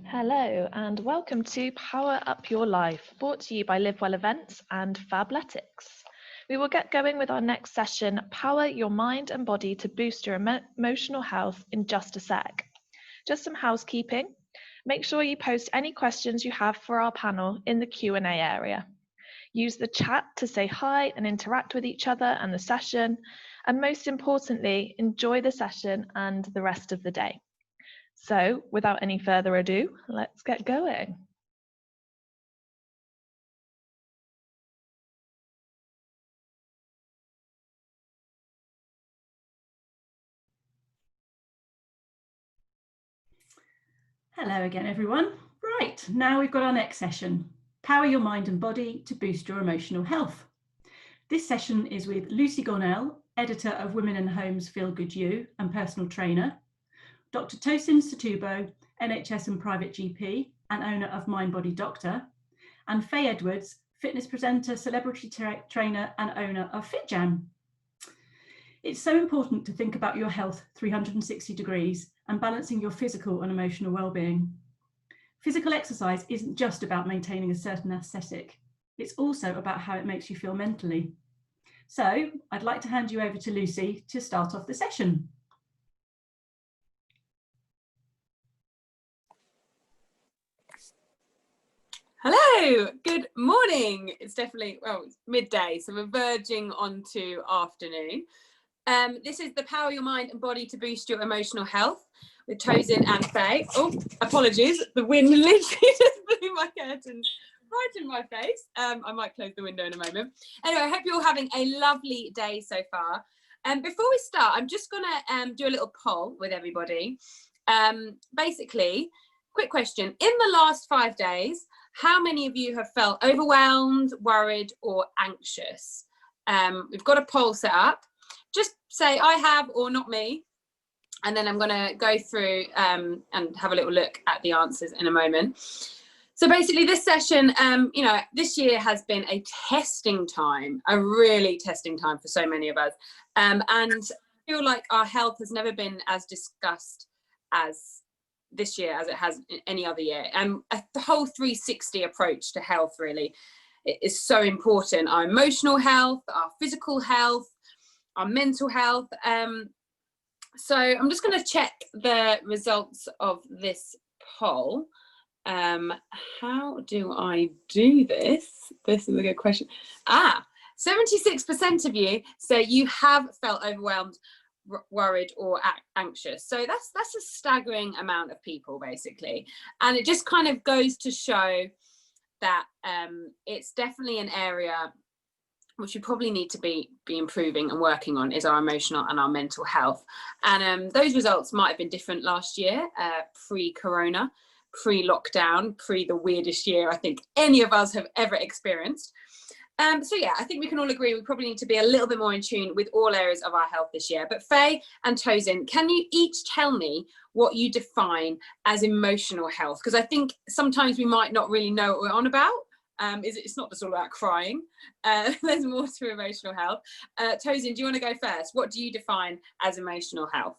Hello and welcome to Power Up Your Life, brought to you by Live Well Events and Fabletics. We will get going with our next session, Power Your Mind and Body to Boost Your Emotional Health, in just a sec. Just some housekeeping. Make sure you post any questions you have for our panel in the Q&A area. Use the chat to say hi and interact with each other and the session. And most importantly, enjoy the session and the rest of the day. So, without any further ado, let's get going. Hello again, everyone. Right, now we've got our next session, Power Your Mind and Body to Boost Your Emotional Health. This session is with Lucy Gornall, editor of Women in Homes Feel Good You and personal trainer, Dr. Tosin Sotubo, NHS and private GP and owner of MindBodyDoctor, and Faye Edwards, fitness presenter, celebrity trainer and owner of FitJam. It's so important to think about your health 360 degrees and balancing your physical and emotional well-being. Physical exercise isn't just about maintaining a certain aesthetic. It's also about how it makes you feel mentally. So I'd like to hand you over to Lucy to start off the session. Hello, good morning. It's definitely, well, it's midday, so we're verging onto afternoon. This is the Power Your Mind and Body to Boost Your Emotional Health with Tosin and Faye. Oh, apologies, the wind literally just blew my curtains right in my face. I might close the window in a moment. Anyway, I hope you're all having a lovely day so far. Before we start, I'm just going to do a little poll with everybody. Basically, quick question. In the last 5 days, how many of you have felt overwhelmed, worried, or anxious? We've got a poll set up. Just say I have or not me. And then I'm going to go through and have a little look at the answers in a moment. So basically this session, this year has been a testing time, a really testing time for so many of us. And I feel like our health has never been as discussed as this year as it has in any other year. The whole 360 approach to health really is so important. Our emotional health, our physical health, our mental health. So I'm just going to check the results of this poll. How do I do this? This is a good question. 76% of you say you have felt overwhelmed, worried or anxious. So that's a staggering amount of people basically, and it just kind of goes to show that it's definitely an area which we probably need to be improving and working on, is our emotional and our mental health. And those results might have been different last year, pre-corona, pre-lockdown, pre the weirdest year I think any of us have ever experienced. So yeah, I think we can all agree we probably need to be a little bit more in tune with all areas of our health this year. But Faye and Tosin, can you each tell me what you define as emotional health? Because I think sometimes we might not really know what we're on about. It's not just all about crying. There's more to emotional health. Tosin, do you want to go first? What do you define as emotional health?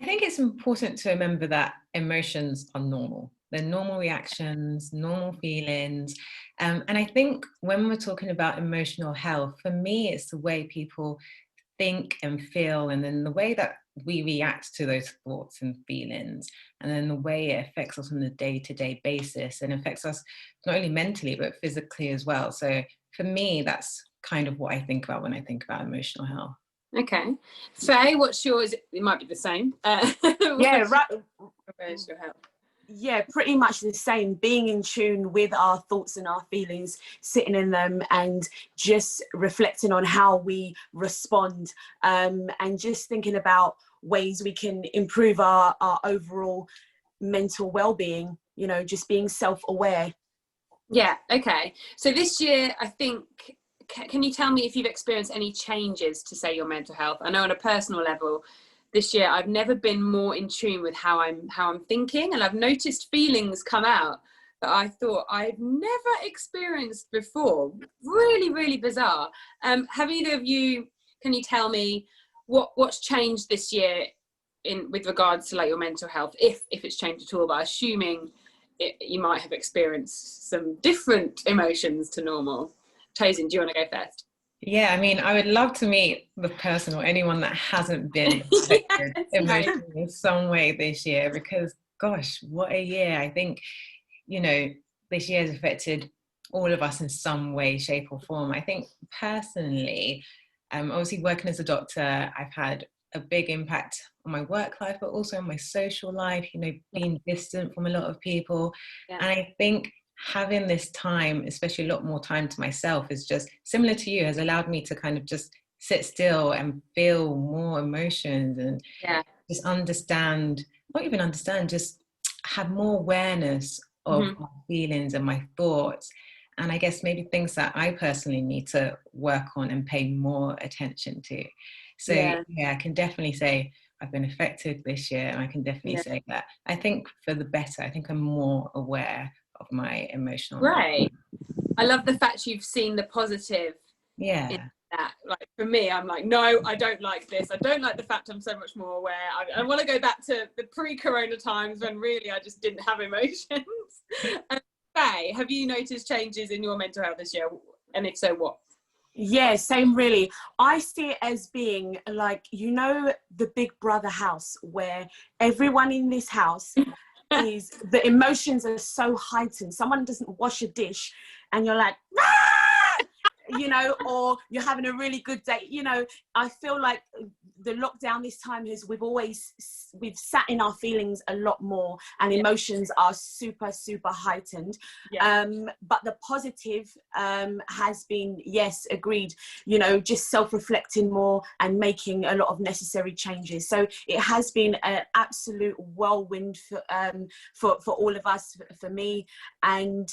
I think it's important to remember that emotions are normal. They're normal reactions, normal feelings. And I think when we're talking about emotional health, for me, it's the way people think and feel, and then the way that we react to those thoughts and feelings, and then the way it affects us on a day-to-day basis, and affects us not only mentally, but physically as well. So for me, that's kind of what I think about when I think about emotional health. Okay. Faye, what's yours? It might be the same. Yeah, right. Emotional health. Yeah, pretty much the same. Being in tune with our thoughts and our feelings, sitting in them and just reflecting on how we respond, and just thinking about ways we can improve our overall mental well-being, just being self-aware. Yeah, okay. So this year, I think, can you tell me if you've experienced any changes to, say, your mental health? I know on a personal level, this year I've never been more in tune with how I'm thinking, and I've noticed feelings come out that I thought I've never experienced before. Really, really bizarre. Have either of you, can you tell me what's changed this year with regards to like your mental health, if it's changed at all, but assuming you might have experienced some different emotions to normal. Tosin, do you want to go first? Yeah, I mean, I would love to meet the person or anyone that hasn't been affected emotionally in some way this year, because gosh, what a year. I think, you know, this year has affected all of us in some way, shape or form. I think personally, obviously working as a doctor, I've had a big impact on my work life, but also on my social life, you know, being distant from a lot of people. And I think having this time, especially a lot more time to myself, is just similar to you, has allowed me to kind of just sit still and feel more emotions and just understand, not even understand, just have more awareness of my feelings and my thoughts. And I guess maybe things that I personally need to work on and pay more attention to. So yeah, I can definitely say I've been affected this year, and I can definitely say that I think for the better. I think I'm more aware of my emotional Right. I love the fact you've seen the positive in that. Like for me, I'm like, no, I don't like this. I don't like the fact I'm so much more aware. I want to go back to the pre-corona times when really I just didn't have emotions. Faye, have you noticed changes in your mental health this year? And if so, what? Yeah, same really. I see it as being like, you know, the Big Brother house where everyone in this house is, the emotions are so heightened. Someone doesn't wash a dish and you're like, ah! You know, or you're having a really good day. You know, I feel like the lockdown this time is we've sat in our feelings a lot more, and emotions are super heightened. But the positive has been, yes, agreed, you know, just self-reflecting more and making a lot of necessary changes. So it has been an absolute whirlwind for all of us, for me. And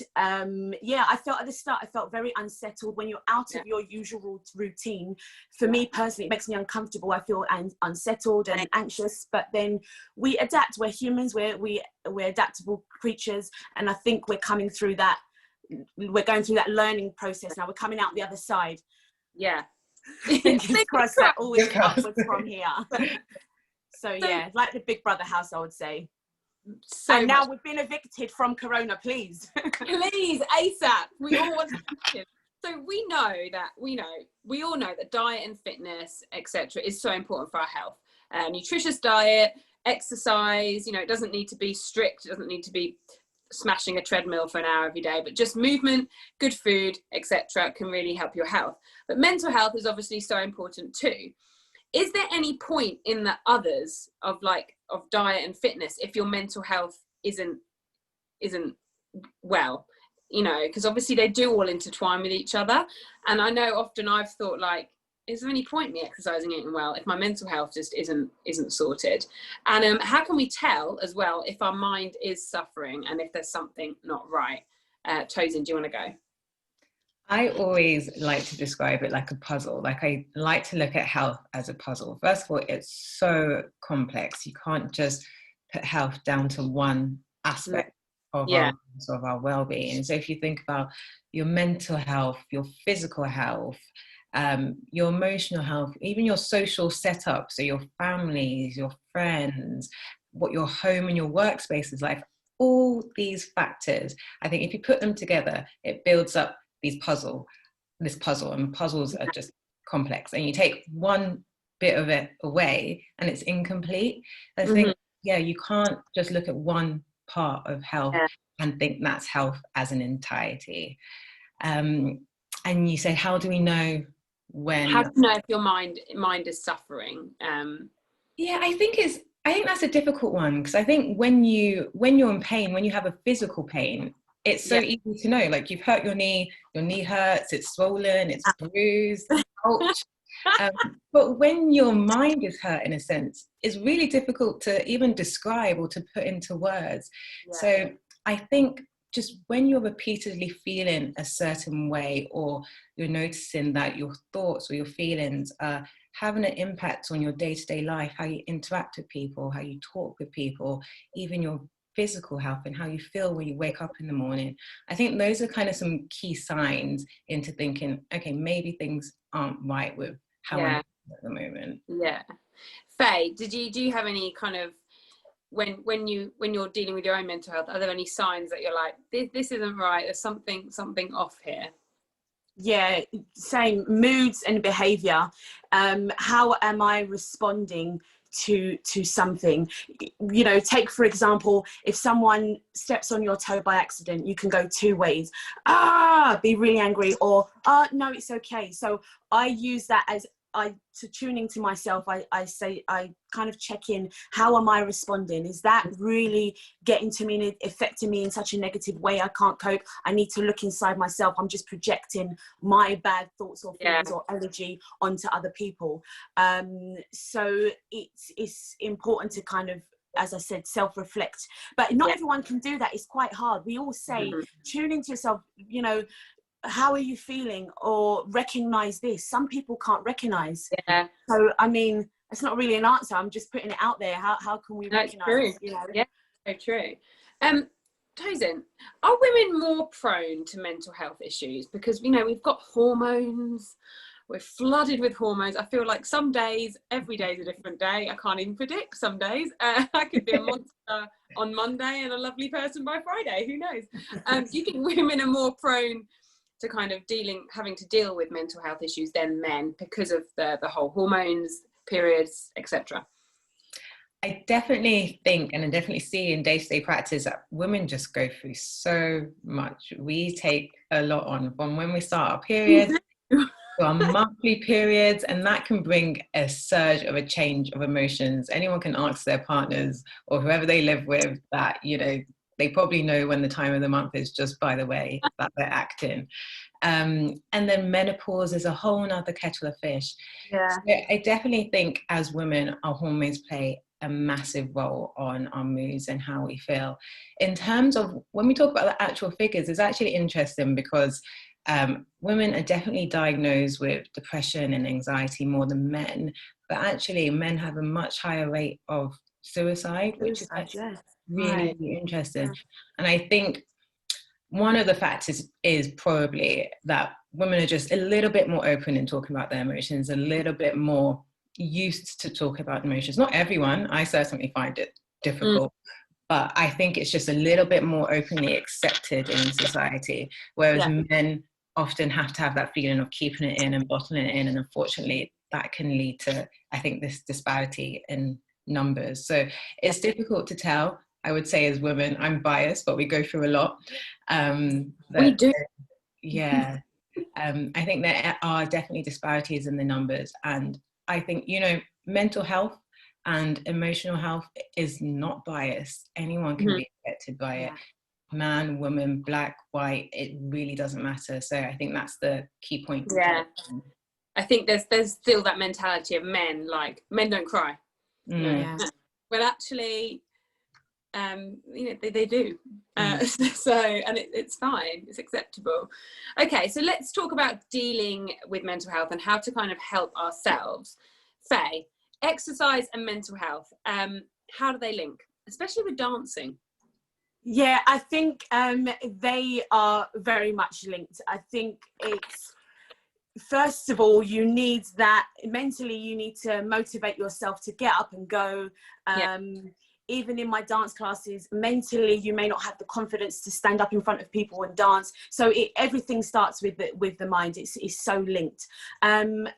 yeah, I felt at the start, I felt very unsettled when you're out of your usual routine. For me personally, it makes me uncomfortable. I feel unsettled and anxious, but then we adapt. We're humans, we're adaptable creatures, and I think we're coming through that. We're going through that learning process now. We're coming out the other side. Fingers crossed that all is upwards from here. So yeah, like the Big Brother house, I would say. And now we've been evicted from Corona, please. Please, ASAP. We all want to. So we all know that diet and fitness, etc., is so important for our health. Nutritious diet, exercise, you know, it doesn't need to be strict. It doesn't need to be smashing a treadmill for an hour every day, but just movement, good food, etc., can really help your health. But mental health is obviously so important too. Is there any point in the others of diet and fitness if your mental health isn't well? You know, because obviously they do all intertwine with each other. And I know often I've thought, like, is there any point in me exercising and eating well if my mental health just isn't sorted? And how can we tell as well if our mind is suffering and if there's something not right? Tosin, do you want to go? I always like to describe it like a puzzle. Like, I like to look at health as a puzzle. First of all, it's so complex. You can't just put health down to one aspect of our well-being. So if you think about your mental health, your physical health, your emotional health, even your social setup, so your families, your friends, what your home and your workspace is like, all these factors, I think if you put them together, it builds up this puzzle, and puzzles are just complex, and you take one bit of it away and it's incomplete. I think, you can't just look at one part of health and think that's health as an entirety. And you say, how do we know when? How do you know if your mind is suffering? I think that's a difficult one, because I think when you're in pain, when you have a physical pain, it's so easy to know. Like, you've hurt your knee hurts, it's swollen, it's bruised, ouch. But when your mind is hurt, in a sense, it's really difficult to even describe or to put into words. So I think just when you're repeatedly feeling a certain way, or you're noticing that your thoughts or your feelings are having an impact on your day-to-day life, how you interact with people, how you talk with people, even your physical health and how you feel when you wake up in the morning, I think those are kind of some key signs into thinking, okay, maybe things aren't right with how I'm at the moment. Yeah. Faye, do you have any kind of, when you're dealing with your own mental health, are there any signs that you're like, this isn't right, there's something off here? Yeah, same. Moods and behavior. How am I responding to something? You know, take for example, if someone steps on your toe by accident, you can go two ways. Be really angry, or no, it's okay. So I use that as to tuning to myself. I say, I kind of check in, how am I responding? Is that really getting to me and affecting me in such a negative way I can't cope? I need to look inside myself. I'm just projecting my bad thoughts or feelings or energy onto other people. So it's important to kind of, as I said, self-reflect, but not everyone can do that. It's quite hard. We all say, tune into yourself, you know, how are you feeling, or recognize this. Some people can't recognize. So I mean, it's not really an answer, I'm just putting it out there. How can we recognize? True. You know? Yeah, so true. Tosin, are women more prone to mental health issues? Because, you know, we've got hormones, we're flooded with hormones. I feel like some days, every day is a different day. I can't even predict some days. I could be a monster on Monday and a lovely person by Friday, who knows? Do you think women are more prone to kind of having to deal with mental health issues than men, because of the whole hormones, periods, etc.? I definitely think, and I definitely see in day-to-day practice, that women just go through so much. We take a lot on, from when we start our periods to our monthly periods, and that can bring a surge of a change of emotions. Anyone can ask their partners or whoever they live with that, you know, they probably know when the time of the month is just by the way that they're acting. And then menopause is a whole nother kettle of fish. Yeah. So I definitely think as women, our hormones play a massive role on our moods and how we feel. In terms of when we talk about the actual figures, it's actually interesting because women are definitely diagnosed with depression and anxiety more than men, but actually men have a much higher rate of suicide, which is really interesting. And I think one of the factors is probably that women are just a little bit more open in talking about their emotions, a little bit more used to talk about emotions. Not everyone, I certainly find it difficult, but I think it's just a little bit more openly accepted in society, whereas men often have to have that feeling of keeping it in and bottling it in, and unfortunately that can lead to, I think, this disparity in numbers. So it's difficult to tell. I would say as women, I'm biased, but we go through a lot. We do. Yeah. I think there are definitely disparities in the numbers. And I think, you know, mental health and emotional health is not biased. Anyone can be affected by it. Man, woman, black, white, it really doesn't matter. So I think that's the key point. Yeah. I think there's still that mentality of men, like, men don't cry. Well, actually, you know, they do. So, and it's fine, it's acceptable. Okay, so let's talk about dealing with mental health and how to kind of help ourselves. Faye, exercise and mental health, how do they link, especially with dancing? Yeah, I think they are very much linked. I think it's, first of all, you need that mentally, you need to motivate yourself to get up and go. Even in my dance classes, mentally, you may not have the confidence to stand up in front of people and dance. So everything starts with the mind. It's so linked. And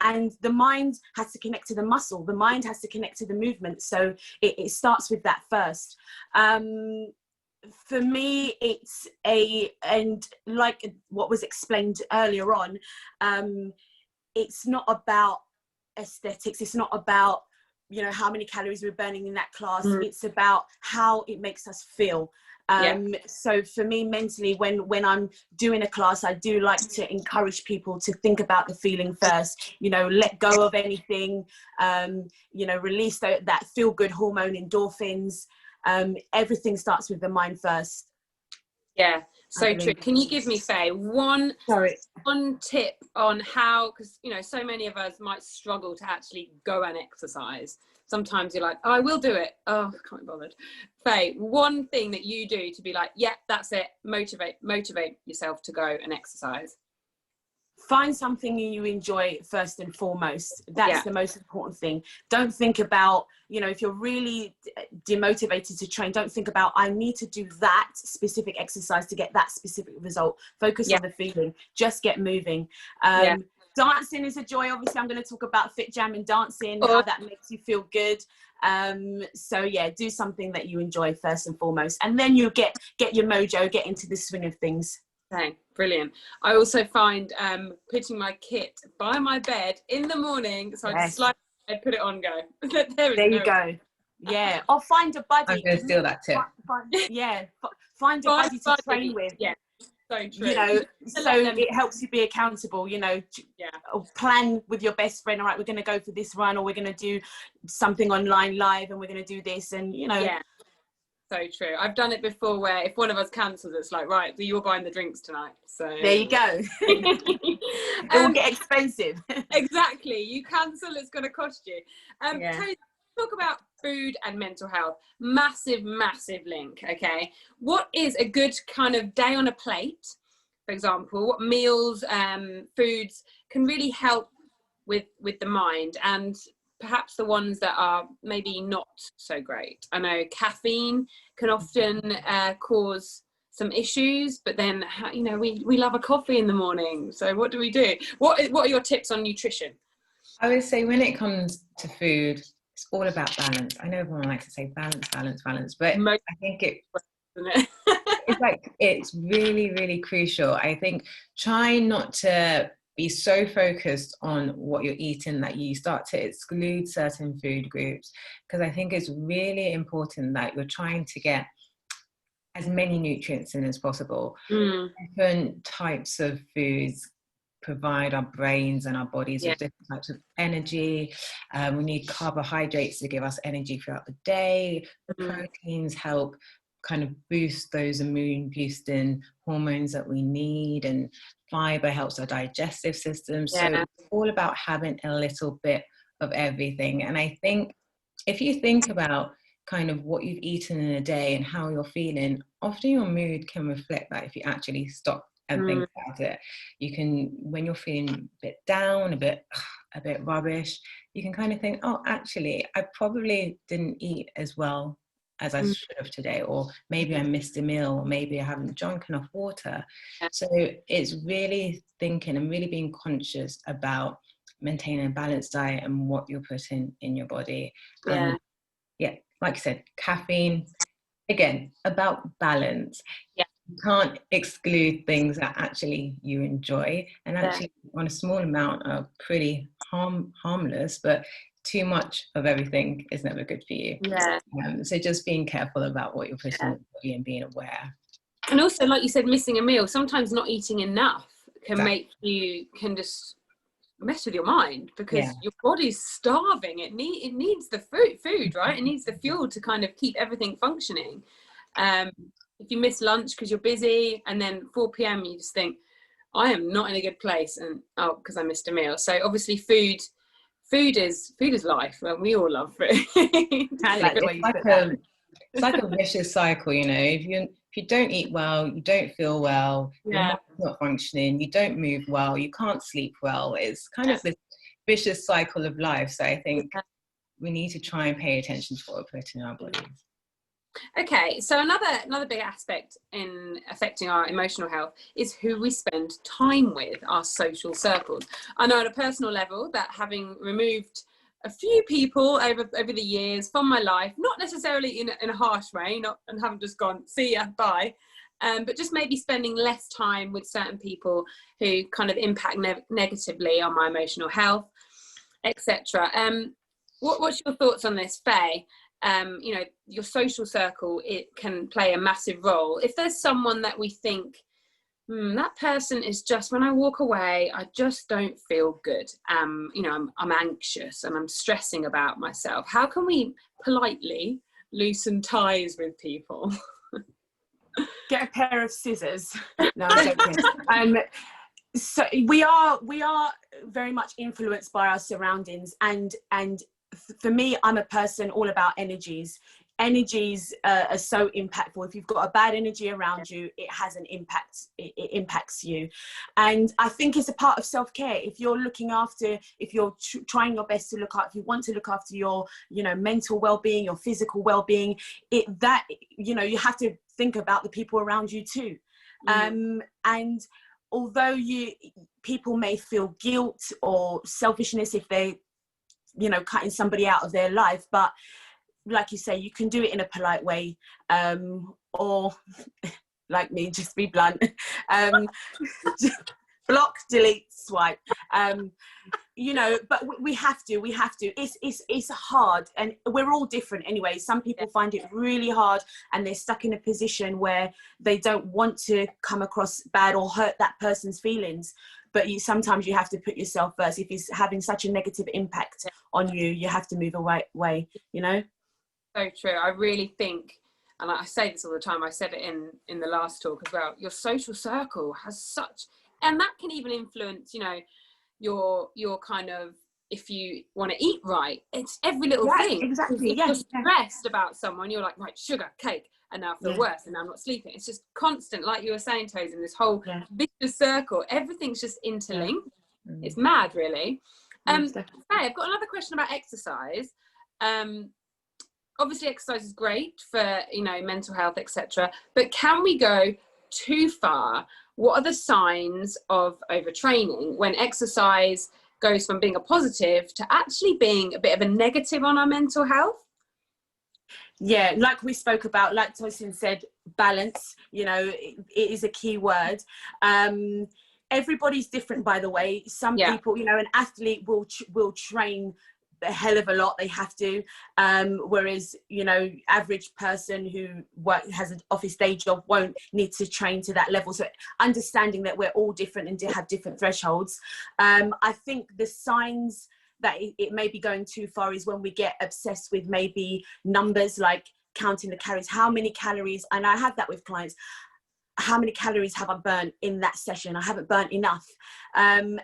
the mind has to connect to the muscle. The mind has to connect to the movement. So it starts with that first. For me, it's and like what was explained earlier on, it's not about aesthetics. It's not about, you know, how many calories we're burning in that class. It's about how it makes us feel. So for me, mentally, when I'm doing a class, I do like to encourage people to think about the feeling first, you know, let go of anything, you know, release that feel good hormone, endorphins. Everything starts with the mind first. Yeah, so true. Can you give me, Faye, one tip on how, because, you know, so many of us might struggle to actually go and exercise. Sometimes you're like, oh, I will do it. Oh, I can't be bothered. Faye, one thing that you do to be like, yeah, that's it. Motivate yourself to go and exercise. find something you enjoy first and foremost. That's the most important thing. Don't think about, you know, if you're really demotivated to train, don't think about, I need to do that specific exercise to get that specific result. Focus on the feeling. Just get moving. Dancing is a joy. Obviously, I'm going to talk about fit jam and dancing, how that makes you feel good. So yeah, do something that you enjoy first and foremost, and then you'll get your mojo, get into the swing of things. Okay, brilliant. I also find putting my kit by my bed in the morning, so I just slide my bed, put it on, go. there you go. Yeah, or find a buddy. I'm going to steal that tip. Find a buddy to train with. Yeah, so true. You know, so it helps you be accountable. You know, plan with your best friend. All right, we're going to go for this run, or we're going to do something online live, and we're going to do this, and you know. Yeah. So true. I've done it before where if one of us cancels, it's like, right, so you're buying the drinks tonight. So there you go. It will get expensive. Exactly. You cancel, it's going to cost you. Tosin, talk about food and mental health. Massive link. Okay. What is a good kind of day on a plate, for example? What meals, foods can really help with the mind, and perhaps the ones that are maybe not so great? I know caffeine can often cause some issues, but then, you know, we love a coffee in the morning. So what do we do? What are your tips on nutrition? I would say when it comes to food, it's all about balance. I know everyone likes to say balance, but I think it's really crucial. I think try not to be so focused on what you're eating that you start to exclude certain food groups, because I think it's really important that you're trying to get as many nutrients in as possible. Different types of foods provide our brains and our bodies with different types of energy. We need carbohydrates to give us energy throughout the day. Proteins help kind of boost those immune boosting hormones that we need, and fiber helps our digestive system. So it's all about having a little bit of everything. And I think if you think about kind of what you've eaten in a day and how you're feeling, often your mood can reflect that if you actually stop and think about it. You can, when you're feeling a bit down, a bit rubbish, you can kind of think, oh, actually, I probably didn't eat as well as I should have today, or maybe I missed a meal, or maybe I haven't drunk enough water. So it's really thinking and really being conscious about maintaining a balanced diet and what you're putting in your body. Like you said, caffeine, again, about balance. You can't exclude things that actually you enjoy, and actually on a small amount are pretty harmless, but too much of everything is never good for you. So just being careful about what you're putting in your body and being aware. And also, like you said, missing a meal, sometimes not eating enough can just mess with your mind, because your body's starving. It needs the food, right? It needs the fuel to kind of keep everything functioning. If you miss lunch because you're busy, and then 4 p.m. you just think, I am not in a good place, and because I missed a meal. So obviously food is life. Well, we all love food. It's like a vicious cycle, you know. If you don't eat well, you don't feel well, your mind's not functioning, you don't move well, you can't sleep well. It's kind of this vicious cycle of life. So I think we need to try and pay attention to what we're putting in our bodies. Okay, so another big aspect in affecting our emotional health is who we spend time with, our social circles. I know on a personal level that, having removed a few people over the years from my life, not necessarily in a harsh way, and haven't just gone, see ya, bye, but just maybe spending less time with certain people who kind of impact negatively on my emotional health, etc. What's your thoughts on this, Faye? You know, your social circle, it can play a massive role. If there's someone that we think, that person is just, when I walk away, I just don't feel good. You know, I'm anxious and I'm stressing about myself. How can we politely loosen ties with people? Get a pair of scissors. No, I'm joking. So we are very much influenced by our surroundings, and for me, I'm a person all about energies. energies are so impactful. If you've got a bad energy around you, it has an impact. It impacts you. And I think it's a part of self-care. If you're looking after, if you're trying your best to look after, if you want to look after your, you know, mental well-being, your physical well-being, that, you know, you have to think about the people around you too. And although people may feel guilt or selfishness if they, you know, cutting somebody out of their life, but like you say, you can do it in a polite way, or like me, just be blunt, block, delete, swipe, you know, but we have to, it's hard, and we're all different anyway. Some people find it really hard and they're stuck in a position where they don't want to come across bad or hurt that person's feelings, but sometimes you have to put yourself first. If it's having such a negative impact on you, you have to move away, you know. So true. I really think, and I say this all the time, I said it in the last talk as well, your social circle has such, and that can even influence, you know, your kind of, if you want to eat right, it's every little thing. Exactly. If you're stressed about someone, you're like, right, sugar, cake, and now I feel worse, and now I'm not sleeping. It's just constant, like you were saying, Tosin, this whole vicious circle. Everything's just interlinked. It's mad, really. Faye, I've got another question about exercise. Obviously exercise is great for, you know, mental health, etc., but can we go too far? What are the signs of overtraining when exercise goes from being a positive to actually being a bit of a negative on our mental health? Yeah, like we spoke about, like Tosin said, balance, you know, it is a key word. Everybody's different, by the way. Some people, you know, an athlete will train a hell of a lot, they have to, whereas, you know, average person who has an office day job won't need to train to that level. So understanding that we're all different and have different thresholds. I think the signs that it may be going too far is when we get obsessed with maybe numbers, like counting the calories, how many calories, and I have that with clients. How many calories have I burnt in that session? I haven't burnt enough. And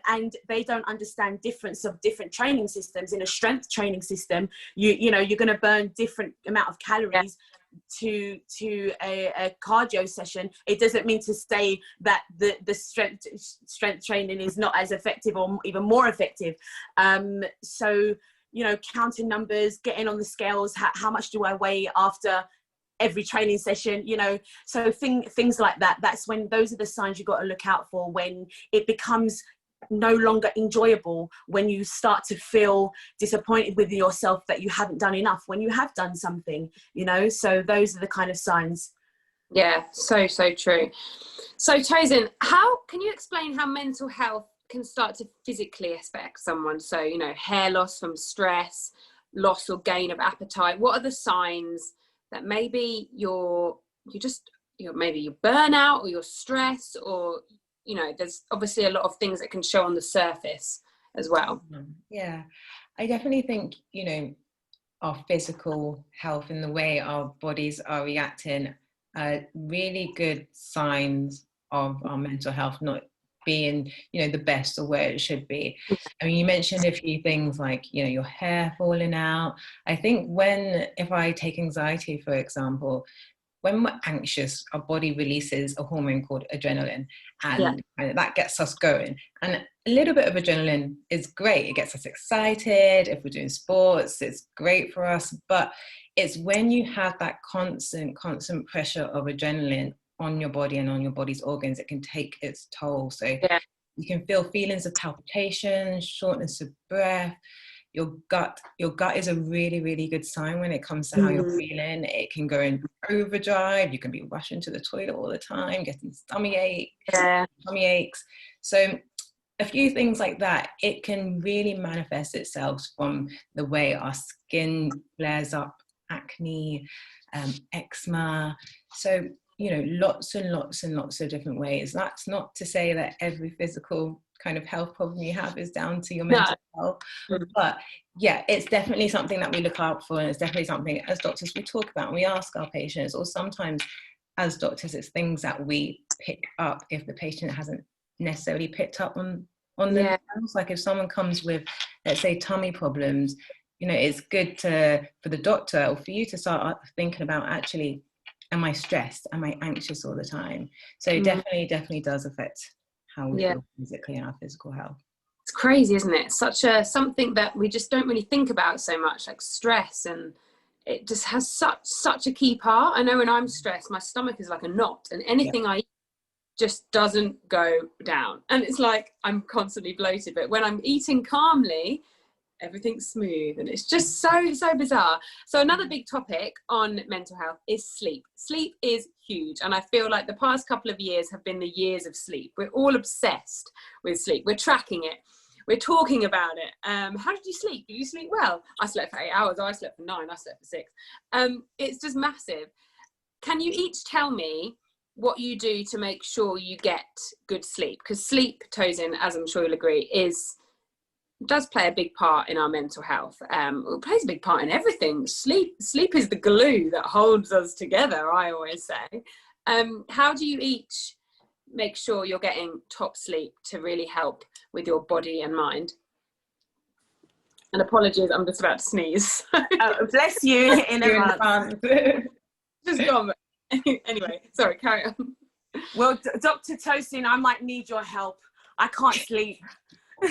they don't understand difference of different training systems. In a strength training system, you know, you're going to burn different amount of calories to a cardio session. It doesn't mean to say that the strength training is not as effective or even more effective. So, you know, counting numbers, getting on the scales, how much do I weigh after every training session, you know, so things like that. That's when, those are the signs you've got to look out for, when it becomes no longer enjoyable, when you start to feel disappointed with yourself that you haven't done enough when you have done something, you know. So those are the kind of signs. Yeah, so true. So Tosin, how can you explain how mental health can start to physically affect someone? So, you know, hair loss from stress, loss or gain of appetite. What are the signs that maybe maybe you burn out, or you're stressed, or, you know, there's obviously a lot of things that can show on the surface as well. Yeah, I definitely think, you know, our physical health and the way our bodies are reacting are really good signs of our mental health not being, you know, the best or where it should be. I mean, you mentioned a few things like, you know, your hair falling out. I think if I take anxiety, for example, when we're anxious, our body releases a hormone called adrenaline, and that gets us going. And a little bit of adrenaline is great. It gets us excited. If we're doing sports, it's great for us. But it's when you have that constant pressure of adrenaline on your body and on your body's organs, it can take its toll. So you can feel feelings of palpitation, shortness of breath. Your gut is a really, really good sign when it comes to how you're feeling. It can go in overdrive. You can be rushing to the toilet all the time, getting tummy aches. So a few things like that. It can really manifest itself from the way our skin flares up, acne, eczema. So, you know, lots and lots and lots of different ways. That's not to say that every physical kind of health problem you have is down to your mental health, but yeah, it's definitely something that we look out for, and it's definitely something as doctors we talk about and we ask our patients, or sometimes as doctors it's things that we pick up if the patient hasn't necessarily picked up on themselves. Like if someone comes with, let's say, tummy problems, you know, it's good for the doctor or for you to start thinking about, actually, am I stressed? Am I anxious all the time? So it definitely does affect how we feel physically and our physical health. It's crazy, isn't it? Something that we just don't really think about so much, like stress, and it just has such a key part. I know when I'm stressed, my stomach is like a knot, and anything I eat just doesn't go down, and it's like I'm constantly bloated. But when I'm eating calmly, everything's smooth, and it's just so bizarre. So another big topic on mental health is sleep. Sleep is huge, and I feel like the past couple of years have been the years of sleep. We're all obsessed with sleep. We're tracking it, we're talking about it. How did you sleep? Did you sleep well? I slept for 8 hours. I slept for 9. I slept for 6. It's just massive. Can you each tell me what you do to make sure you get good sleep? Because sleep, Tosin, as I'm sure you'll agree, does play a big part in our mental health. It plays a big part in everything. Sleep is the glue that holds us together, I always say. How do you each make sure you're getting top sleep to really help with your body and mind? And apologies, I'm just about to sneeze. Oh, bless you in advance. Just gone. Anyway, sorry, carry on. Well, Dr. Tosin, I might need your help. I can't sleep.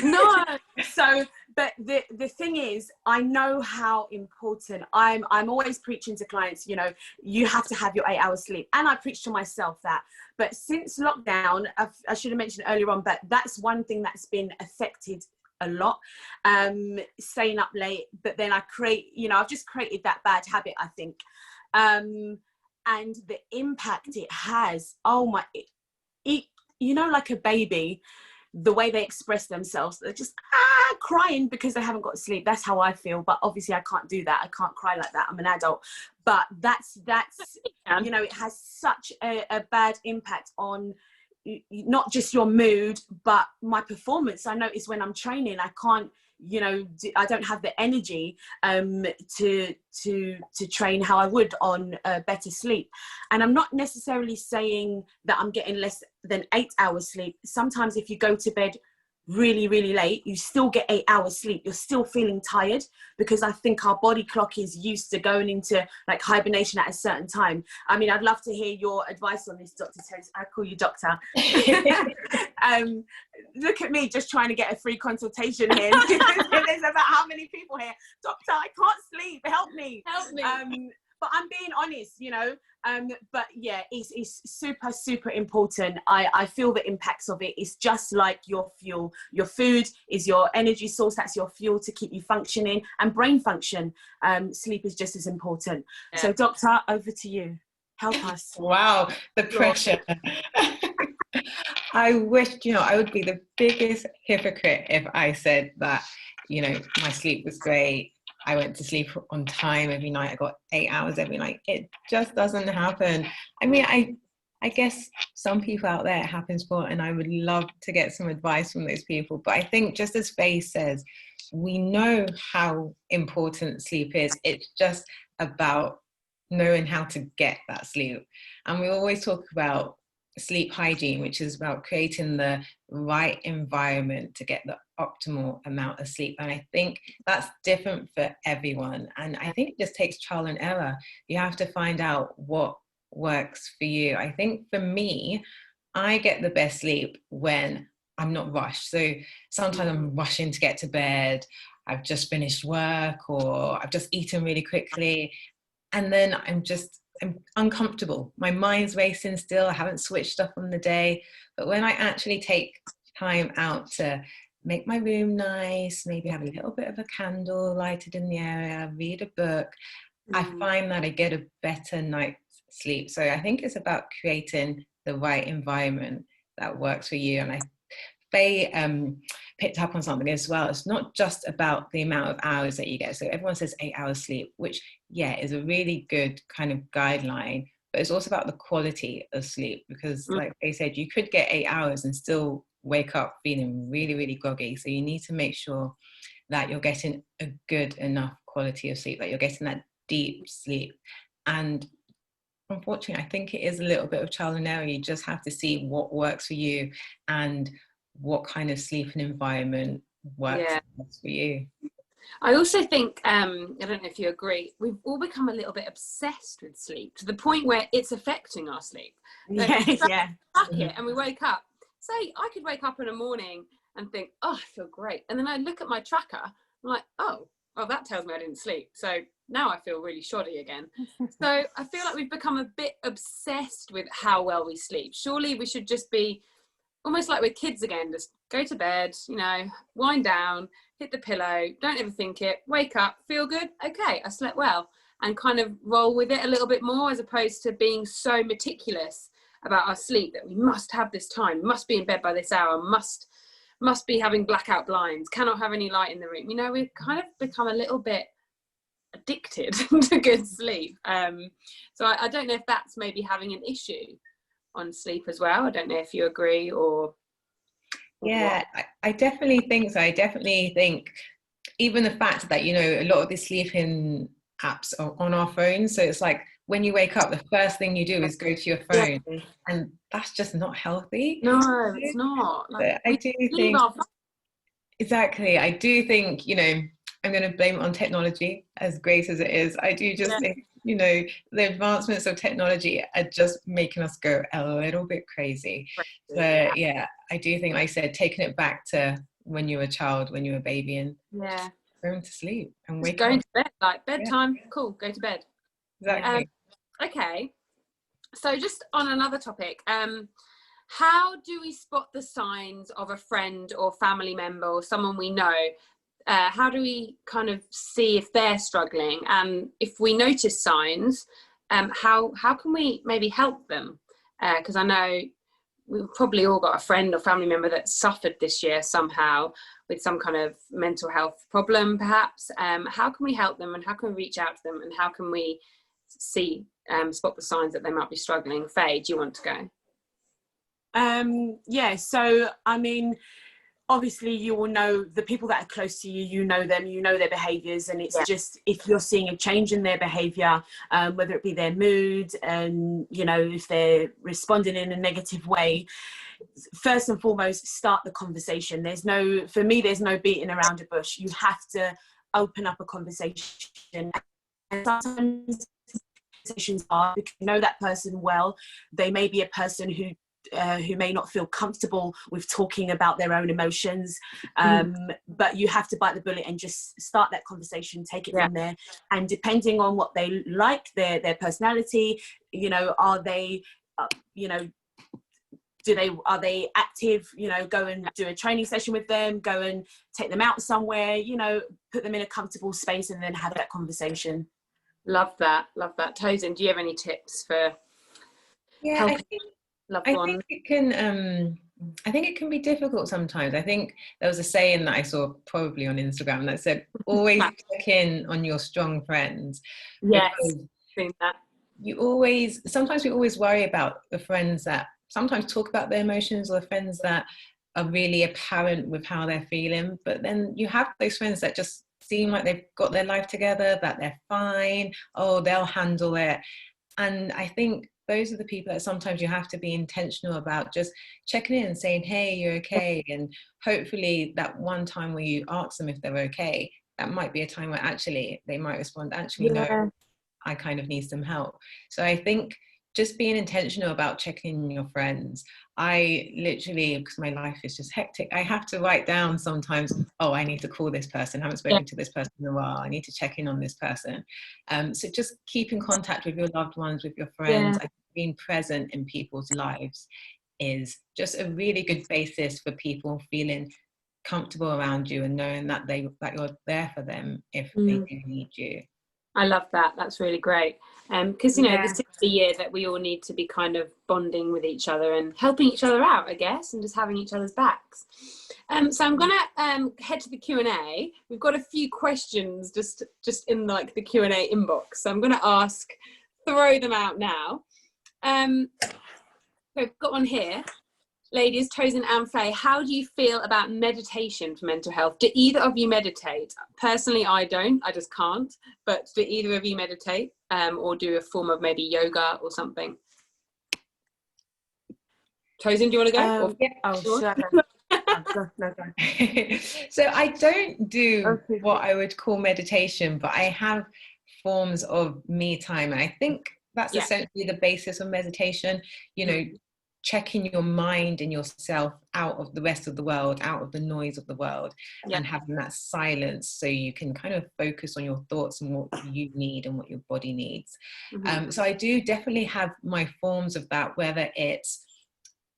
No. So, but the thing is, I know how important I'm always preaching to clients, you know, you have to have your 8 hours sleep. And I preach to myself that. But since lockdown, I should have mentioned earlier on, but that's one thing that's been affected a lot, staying up late. But then I've just created that bad habit, I think. And the impact it has, like a baby, the way they express themselves, they're just crying because they haven't got sleep. That's how I feel. But obviously I can't do that. I can't cry like that. I'm an adult. But that's you know, it has such a bad impact on not just your mood, but my performance. I notice when I'm training, I can't, you know, I don't have the energy to train how I would on better sleep. And I'm not necessarily saying that I'm getting less than 8 hours sleep. Sometimes if you go to bed really, really late, you still get 8 hours sleep. You're still feeling tired because I think our body clock is used to going into like hibernation at a certain time. I mean, I'd love to hear your advice on this, Dr. Tosin. I call you doctor. Look at me just trying to get a free consultation here. There's about how many people here? Doctor, I can't sleep. Help me. But I'm being honest, you know. But yeah, it's super, super important. I feel the impacts of it. It's just like your fuel. Your food is your energy source. That's your fuel to keep you functioning, and brain function. Sleep is just as important. Yeah. So doctor, over to you. Help us. Wow, the pressure. I wish, you know, I would be the biggest hypocrite if I said that, you know, my sleep was great. I went to sleep on time every night. I got 8 hours every night. It just doesn't happen. I mean, I guess some people out there it happens for, and I would love to get some advice from those people. But I think just as Faye says, we know how important sleep is. It's just about knowing how to get that sleep. And we always talk about sleep hygiene, which is about creating the right environment to get the optimal amount of sleep. And I think that's different for everyone. And I think it just takes trial and error. You have to find out what works for you. I think for me, I get the best sleep when I'm not rushed. So sometimes I'm rushing to get to bed. I've just finished work, or I've just eaten really quickly. And then I'm uncomfortable. My mind's racing still. I haven't switched off on the day. But when I actually take time out to make my room nice, maybe have a little bit of a candle lighted in the area, read a book, I find that I get a better night's sleep. So I think it's about creating the right environment that works for you. And Faye picked up on something as well. It's not just about the amount of hours that you get. So everyone says 8 hours sleep, which, yeah, is a really good kind of guideline. But it's also about the quality of sleep, because like they said, you could get 8 hours and still wake up feeling really, really groggy. So you need to make sure that you're getting a good enough quality of sleep, that you're getting that deep sleep. And unfortunately, I think it is a little bit of trial and error. You just have to see what works for you and what kind of sleep and environment works best for you. I also think, I don't know if you agree, we've all become a little bit obsessed with sleep to the point where it's affecting our sleep. Yeah, yeah. And we wake up. Say, I could wake up in the morning and think, oh, I feel great. And then I look at my tracker, I'm like, oh, well, that tells me I didn't sleep. So now I feel really shoddy again. So I feel like we've become a bit obsessed with how well we sleep. Surely we should just be almost like we're kids again, just go to bed, you know, wind down, hit the pillow, don't overthink it, wake up, feel good, okay, I slept well, and kind of roll with it a little bit more, as opposed to being so meticulous about our sleep that we must have this time, must be in bed by this hour, must be having blackout blinds, cannot have any light in the room. You know, we've kind of become a little bit addicted to good sleep. So I don't know if that's maybe having an issue on sleep as well. I don't know if you agree or yeah, I definitely think so. I definitely think even the fact that, you know, a lot of the sleeping apps are on our phones, so it's like when you wake up, the first thing you do is go to your phone, and that's just not healthy. No, it's not. Like, I do think exactly. I do think, you know, I'm going to blame it on technology, as great as it is. I do just think, you know, the advancements of technology are just making us go a little bit crazy. But yeah, I do think, like I said, taking it back to when you were a child, when you were a baby, and going to sleep and just wake going up. to bed, like bedtime, cool, go to bed. Exactly. Okay, so just on another topic, how do we spot the signs of a friend or family member or someone we know? How do we kind of see if they're struggling? And if we notice signs, how can we maybe help them? Because I know we've probably all got a friend or family member that suffered this year somehow with some kind of mental health problem, perhaps. How can we help them, and how can we reach out to them, and how can we spot the signs that they might be struggling? Faye, do you want to go? Yeah, so I mean, obviously you will know the people that are close to you, you know them, you know their behaviors, and it's just if you're seeing a change in their behavior, whether it be their mood, and you know, if they're responding in a negative way, first and foremost, start the conversation. For me there's no beating around a bush. You have to open up a conversation, and sometimes conversations are, because you know that person well, they may be a person who may not feel comfortable with talking about their own emotions, but you have to bite the bullet and just start that conversation, take it from there. And depending on what they like, their personality, you know, are they you know, are they active, you know, go and do a training session with them, go and take them out somewhere, you know, put them in a comfortable space and then have that conversation. Love that. Tosin, do you have any tips for helping loved ones? I think it can be difficult sometimes. I think there was a saying that I saw probably on Instagram that said, always check in on your strong friends. Yes, seen that. Sometimes we always worry about the friends that sometimes talk about their emotions, or friends that are really apparent with how they're feeling. But then you have those friends that just seem like they've got their life together, that they're fine, oh, they'll handle it. And I think those are the people that sometimes you have to be intentional about just checking in and saying, hey, you're okay. And hopefully that one time where you ask them if they're okay, that might be a time where actually they might respond, actually, no, I kind of need some help. So I think just being intentional about checking in your friends. I literally, because my life is just hectic, I have to write down sometimes, oh, I need to call this person, I haven't spoken to this person in a while, I need to check in on this person. So just keep in contact with your loved ones, with your friends. I think being present in people's lives is just a really good basis for people feeling comfortable around you and knowing that you're there for them if they do need you. I love that. That's really great. Because, you know, this is the year that we all need to be kind of bonding with each other and helping each other out, I guess, and just having each other's backs. So I'm going to head to the Q&A. We've got a few questions just in like the Q&A inbox. So I'm going to throw them out now. So I've got one here. Ladies, Tosin and Faye, how do you feel about meditation for mental health? Do either of you meditate? Personally, I don't. I just can't. But do either of you meditate or do a form of maybe yoga or something? Tosin, do you want to go? Sure. No. So I don't do what I would call meditation, but I have forms of me time. And I think that's essentially the basis of meditation, you know, checking your mind and yourself out of the rest of the world, out of the noise of the world, and having that silence so you can kind of focus on your thoughts and what you need and what your body needs. So I do definitely have my forms of that, whether it's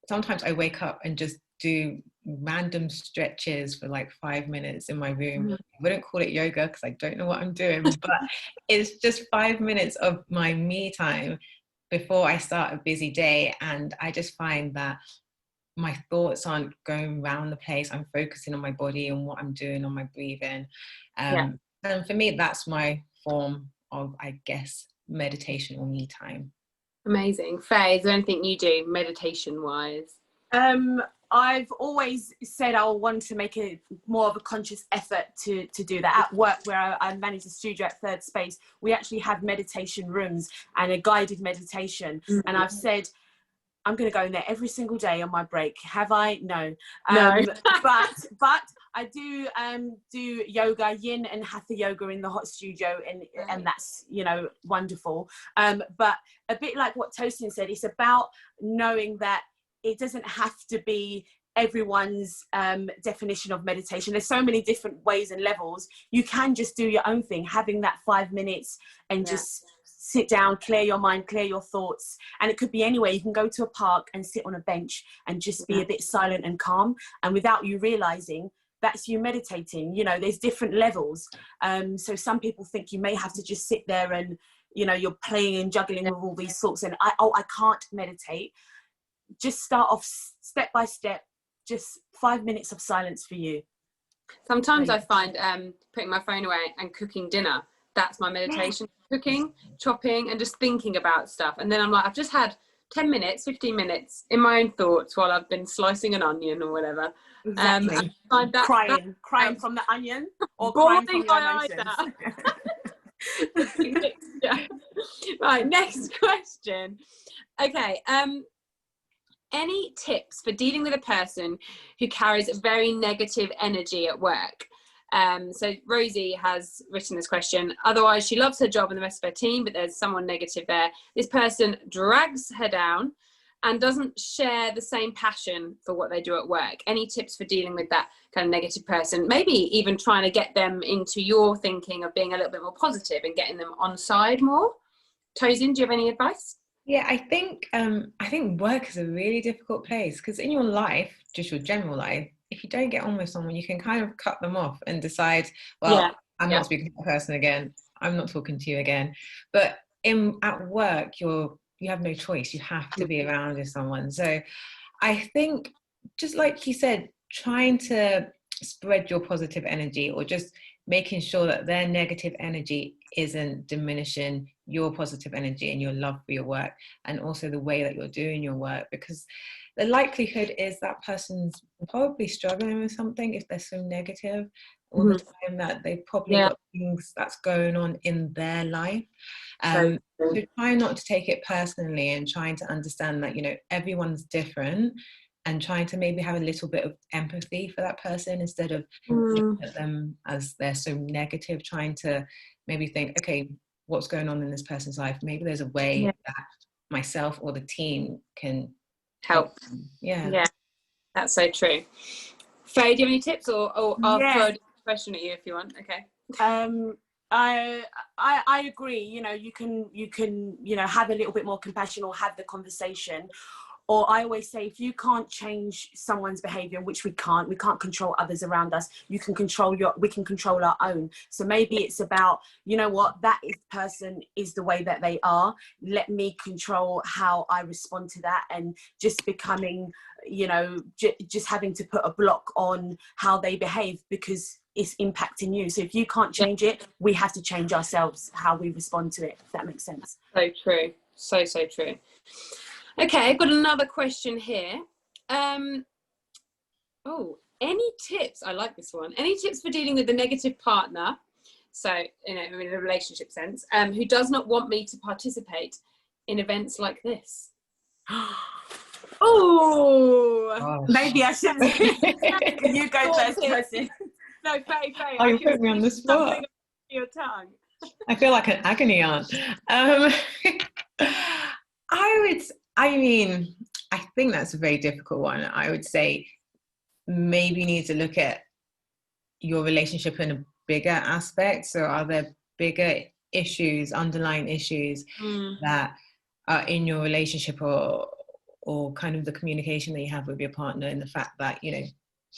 sometimes I wake up and just do random stretches for like 5 minutes in my room. I wouldn't call it yoga because I don't know what I'm doing, but it's just 5 minutes of my me time before I start a busy day. And I just find that my thoughts aren't going around the place. I'm focusing on my body and what I'm doing, on my breathing. And for me, that's my form of, I guess, meditation or me time. Amazing. Faye, is there anything you do meditation wise? I've always said I want to make a more of a conscious effort to do that. At work, where I manage a studio at Third Space, we actually have meditation rooms and a guided meditation. And I've said, I'm going to go in there every single day on my break. Have I? No. But I do yoga, yin and hatha yoga in the hot studio, and that's, you know, wonderful. But a bit like what Tosin said, it's about knowing that it doesn't have to be everyone's definition of meditation. There's so many different ways and levels. You can just do your own thing, having that 5 minutes and just sit down, clear your mind, clear your thoughts. And it could be anywhere. You can go to a park and sit on a bench and just be a bit silent and calm. And without you realizing, that's you meditating. You know, there's different levels. So some people think you may have to just sit there and, you know, you're playing and juggling with all these thoughts and I can't meditate. Just start off step by step, just 5 minutes of silence for you. Sometimes I find putting my phone away and cooking dinner, that's my meditation. Cooking, chopping, and just thinking about stuff. And then I'm like, I've just had 10 minutes, 15 minutes in my own thoughts while I've been slicing an onion or whatever. Exactly. And crying from the onion or crying from your emotions. Right, next question. Okay, any tips for dealing with a person who carries a very negative energy at work? So Rosie has written this question. Otherwise, she loves her job and the rest of her team, but there's someone negative there. This person drags her down and doesn't share the same passion for what they do at work. Any tips for dealing with that kind of negative person? Maybe even trying to get them into your thinking of being a little bit more positive and getting them on side more. Tosin, do you have any advice? Yeah, I think work is a really difficult place because in your life, just your general life, if you don't get on with someone, you can kind of cut them off and decide, well, I'm not speaking to that person again. I'm not talking to you again. But at work, you have no choice. You have to be around with someone. So I think, just like you said, trying to spread your positive energy or just making sure that their negative energy isn't diminishing your positive energy and your love for your work and also the way that you're doing your work, because the likelihood is that person's probably struggling with something if they're so negative all the time, that they've probably got things that's going on in their life. So try not to take it personally and trying to understand that, you know, everyone's different, and trying to maybe have a little bit of empathy for that person instead of looking at them as they're so negative, trying to maybe think, okay, what's going on in this person's life? Maybe there's a way that myself or the team can help them. Yeah, that's so true. Faye, do you have any tips, or I'll throw a question at you if you want? Okay. I agree. You know, you can you know, have a little bit more compassion or have the conversation. Or I always say, if you can't change someone's behavior, which we can't control others around us, we can control our own. So maybe it's about, you know what, that person is the way that they are. Let me control how I respond to that, and just becoming, you know, just having to put a block on how they behave because it's impacting you. So if you can't change it, we have to change ourselves, how we respond to it, if that makes sense. So true. So true. Okay, I've got another question here. Any tips? I like this one. Any tips for dealing with a negative partner? So, you know, in a relationship sense, who does not want me to participate in events like this? Oh, Maybe I should. You go first, Tosin. no, Faye. Oh, you put me on the spot. Your tongue. I feel like an agony aunt. I think that's a very difficult one. I would say maybe you need to look at your relationship in a bigger aspect. So are there bigger issues, underlying issues that are in your relationship, or kind of the communication that you have with your partner, and the fact that, you know,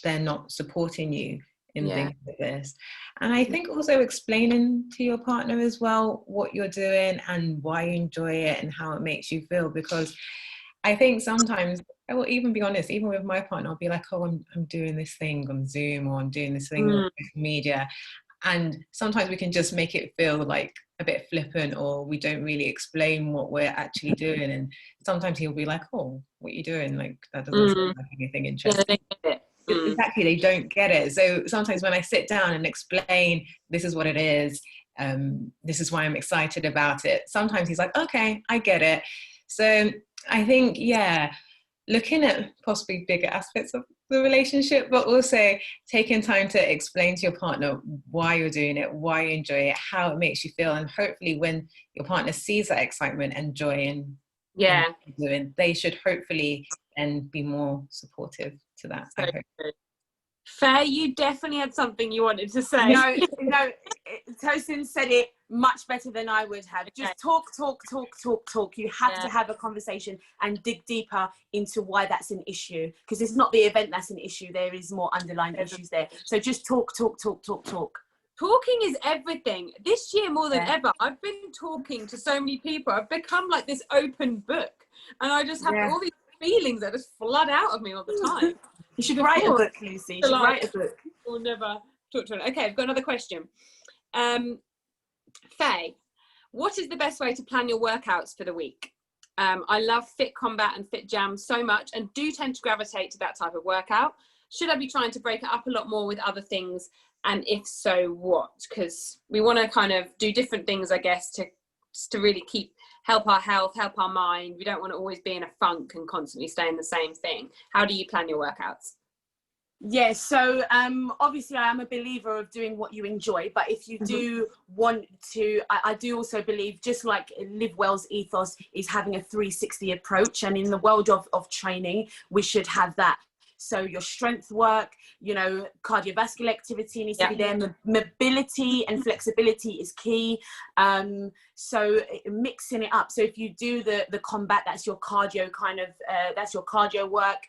they're not supporting you in things like this. And I think also explaining to your partner as well what you're doing and why you enjoy it and how it makes you feel, because I think sometimes, I will even be honest, even with my partner, I'll be like, oh, I'm doing this thing on Zoom, or I'm doing this thing on social media. And sometimes we can just make it feel like a bit flippant, or we don't really explain what we're actually doing. And sometimes he'll be like, oh, what are you doing? Like, that doesn't sound like anything interesting. Yeah, they get it. Exactly, they don't get it. So sometimes when I sit down and explain, this is what it is, this is why I'm excited about it, sometimes he's like, okay, I get it. So I think, looking at possibly bigger aspects of the relationship, but also taking time to explain to your partner why you're doing it, why you enjoy it, how it makes you feel. And hopefully when your partner sees that excitement and joy in what you're doing, they should hopefully then be more supportive to that. So good. Faye, you definitely had something you wanted to say. No, Tosin said it much better than I would have. Just talk. You have to have a conversation and dig deeper into why that's an issue, because it's not the event that's an issue. There is more underlying issues there. So just talk. Talking is everything. This year more than ever, I've been talking to so many people. I've become like this open book, and I just have all these feelings that just flood out of me all the time. You should write a book, Lucy. You should write a book. We'll never talk to her. Okay, I've got another question. Faye, what is the best way to plan your workouts for the week? I love Fit Combat and Fit Jam so much, and do tend to gravitate to that type of workout. Should I be trying to break it up a lot more with other things? And if so, what? Because we want to kind of do different things, I guess, to really help our health, help our mind. We don't want to always be in a funk and constantly stay in the same thing. How do you plan your workouts? Yeah, so obviously I am a believer of doing what you enjoy, but if you do want to, I do also believe, just like Live Well's ethos is having a 360 approach, and in the world of training, we should have that. So your strength work, you know, cardiovascular activity needs to be there. Mobility and flexibility is key. So mixing it up. So if you do the combat, that's your cardio kind of, that's your cardio work.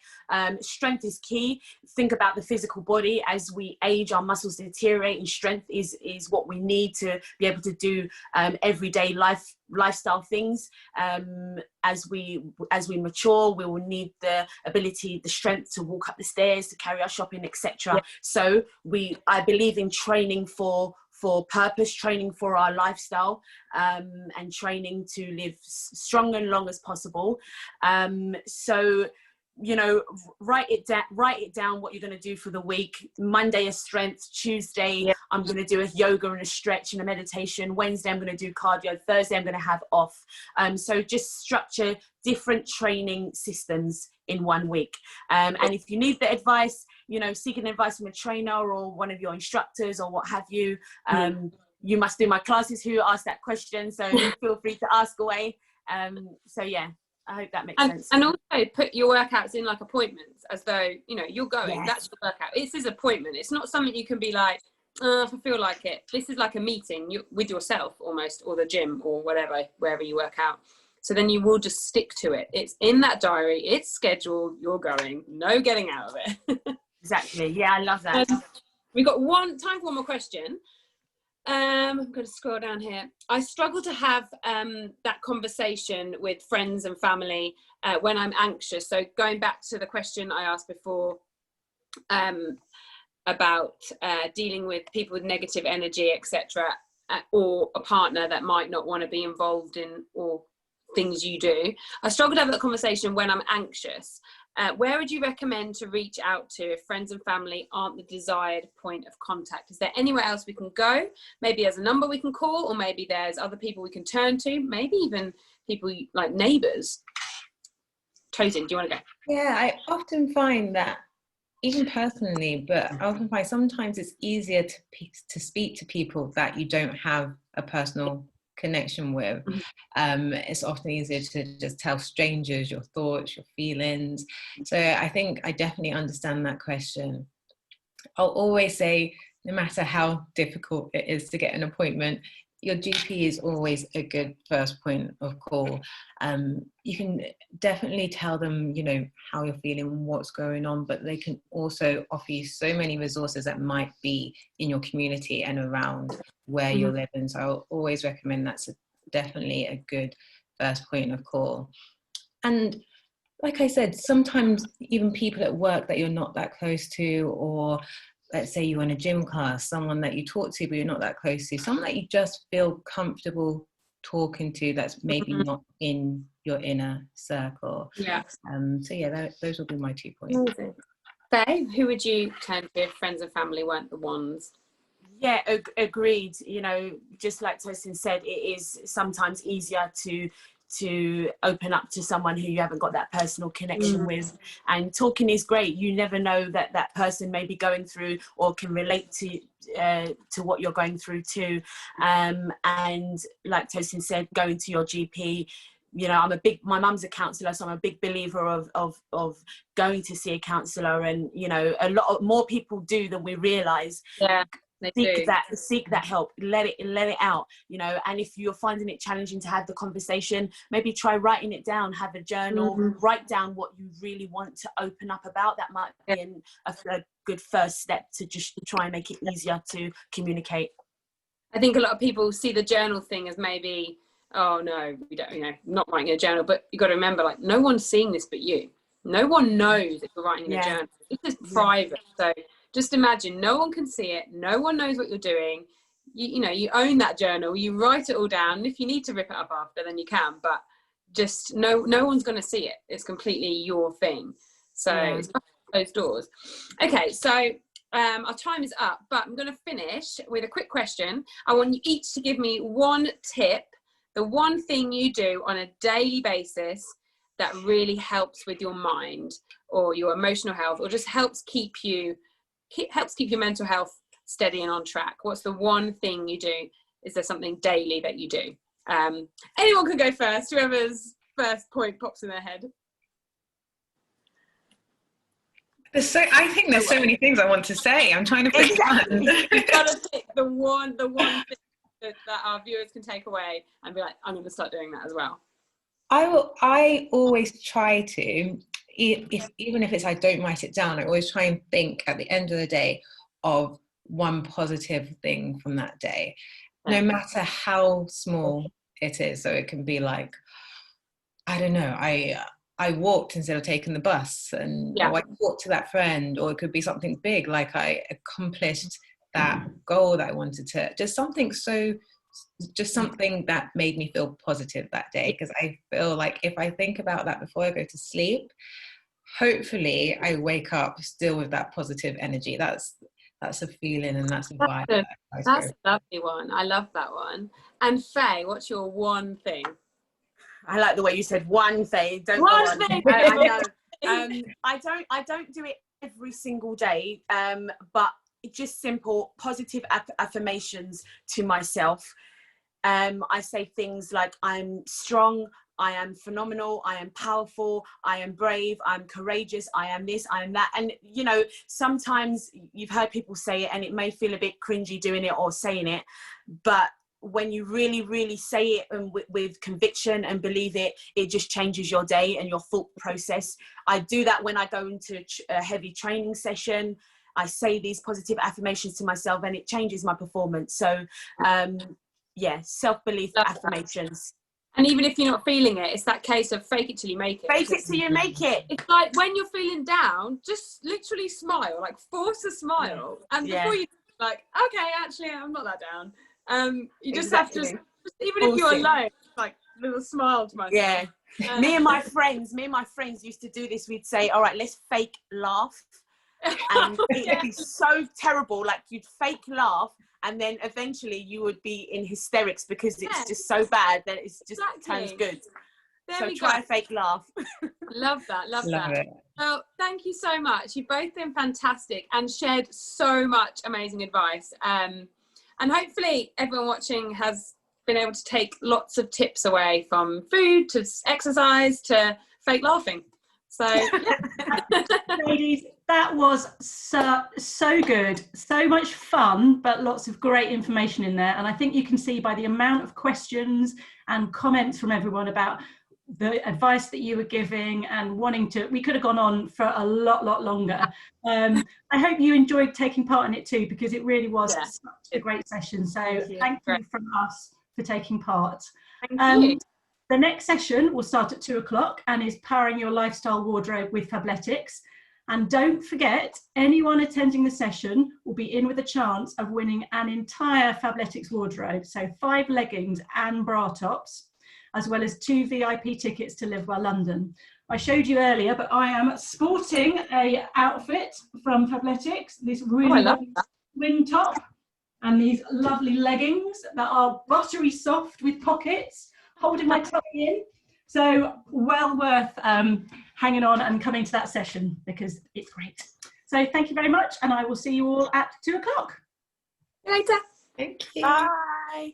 Strength is key. Think about the physical body. As we age, our muscles deteriorate, and strength is what we need to be able to do everyday lifestyle things. As we mature, we will need the ability, the strength to walk up the stairs, to carry our shopping, etc. So I believe in training for purpose, training for our lifestyle, and training to live strong and long as possible. So, you know, write it down what you're going to do for the week. Monday is strength. Tuesday I'm going to do a yoga and a stretch and a meditation. Wednesday I'm going to do cardio. Thursday I'm going to have off. So just structure different training systems in 1 week. And if you need the advice, you know, seeking advice from a trainer or one of your instructors or what have you. You must do my classes who asked that question, so feel free to ask away. So yeah, I hope that makes sense. And also put your workouts in like appointments, as though, you know, you're going, that's your workout. It's his appointment. It's not something you can be like, if I feel like it. This is like a meeting with yourself almost, or the gym or whatever, wherever you work out. So then you will just stick to it. It's in that diary, it's scheduled, you're going, no getting out of it. Exactly. Yeah, I love that. We've got time for one more question. I'm going to scroll down here. I struggle to have that conversation with friends and family when I'm anxious. So going back to the question I asked before about dealing with people with negative energy, etc., or a partner that might not want to be involved in or things you do. I struggle to have that conversation when I'm anxious. Where would you recommend to reach out to if friends and family aren't the desired point of contact? Is there anywhere else we can go? Maybe there's a number we can call, or maybe there's other people we can turn to, maybe even people like neighbours. Tosin, do you want to go? Yeah, I often find that, even personally, but I often find sometimes it's easier to speak to people that you don't have a personal connection with. It's often easier to just tell strangers your thoughts, your feelings. So I think I definitely understand that question. I'll always say, no matter how difficult it is to get an appointment, your GP is always a good first point of call. You can definitely tell them, you know, how you're feeling, what's going on, but they can also offer you so many resources that might be in your community and around where you're living. So I'll always recommend that's definitely a good first point of call. And like I said, sometimes even people at work that you're not that close to, or let's say you're in a gym class, someone that you talk to but you're not that close to, someone that you just feel comfortable talking to that's maybe not in your inner circle. Yeah. So yeah, those will be my 2 points. Amazing. Faye, who would you turn to if friends and family weren't the ones? Yeah, agreed. You know, just like Tosin said, it is sometimes easier to open up to someone who you haven't got that personal connection with, and talking is great. You never know that that person may be going through or can relate to what you're going through too. And like Tosin said, going to your GP, you know, my mum's a counsellor, so I'm a big believer of going to see a counsellor, and you know, a lot more people do than we realise. Yeah. Seek that help, let it out, you know. And if you're finding it challenging to have the conversation, maybe try writing it down, have a journal, write down what you really want to open up about. That might be a good first step to just try and make it easier to communicate. I think a lot of people see the journal thing as maybe, oh no, we don't, you know, not writing a journal, but you got to remember, like, no one's seeing this but you. No one knows if you're writing in a journal. It's just private. So just imagine, no one can see it, no one knows what you're doing. You know, you own that journal, you write it all down, and if you need to rip it up after, then you can, but just no one's going to see it. It's completely your thing. So it's closed doors. Okay, so our time is up, but I'm going to finish with a quick question. I want you each to give me one tip, the one thing you do on a daily basis that really helps with your mind or your emotional health, or just helps keep your mental health steady and on track. What's the one thing you do? Is there something daily that you do? Anyone can go first, whoever's first point pops in their head. I think there's so many things I want to say. I'm trying to pick one. You've got to pick the one thing that our viewers can take away and be like, I'm going to start doing that as well. I always try to, even if it's I don't write it down, I always try and think at the end of the day of one positive thing from that day, no matter how small it is. So it can be like, I don't know, I walked instead of taking the bus, and or I talked to that friend, or it could be something big, like I accomplished that goal that I wanted to, just something that made me feel positive that day. Because I feel like if I think about that before I go to sleep, hopefully I wake up still with that positive energy. That's a feeling, and that's a vibe. That's a lovely one. I love that one. And Faye, what's your one thing? I like the way you said one thing. Don't one go on. thing. I know. I don't do it every single day, but just simple positive affirmations to myself. I say things like, I'm strong, I am phenomenal, I am powerful, I am brave, I'm courageous, I am this, I am that. And you know, sometimes you've heard people say it and it may feel a bit cringy doing it or saying it, but when you really, really say it and with conviction and believe it, it just changes your day and your thought process. I do that when I go into a heavy training session. I say these positive affirmations to myself and it changes my performance. So self-belief affirmations. And even if you're not feeling it, it's that case of fake it till you make it. Fake it till you make it. It's like when you're feeling down, just literally smile, like force a smile. And before you like, okay, actually, I'm not that down. You just have to, even if you're alone, like a little smile to myself. Yeah. Me and my friends used to do this. We'd say, all right, let's fake laugh. And it'd be so terrible. Like you'd fake laugh, and then eventually you would be in hysterics because it's just so bad that it's just turns good. There So we try go. a fake laugh. Love that. Love that. it. Well, thank you so much. You've both been fantastic and shared so much amazing advice. And hopefully everyone watching has been able to take lots of tips away, from food to exercise to fake laughing. So, yeah. Ladies, that was so good, so much fun, but lots of great information in there. And I think you can see by the amount of questions and comments from everyone about the advice that you were giving and wanting to, we could have gone on for a lot longer. I hope you enjoyed taking part in it too, because it really was such a great session. So thank you from us for taking part. Thank you. The next session will start at 2 o'clock and is Powering Your Lifestyle Wardrobe with Fabletics. And don't forget, anyone attending the session will be in with a chance of winning an entire Fabletics wardrobe. So 5 leggings and bra tops, as well as 2 VIP tickets to Live Well London. I showed you earlier, but I am sporting a outfit from Fabletics, this really lovely swing top and these lovely leggings that are buttery soft with pockets, holding my tummy in. So well worth hanging on and coming to that session, because it's great. So thank you very much, and I will see you all at 2 o'clock. See you later. Thank you. Bye.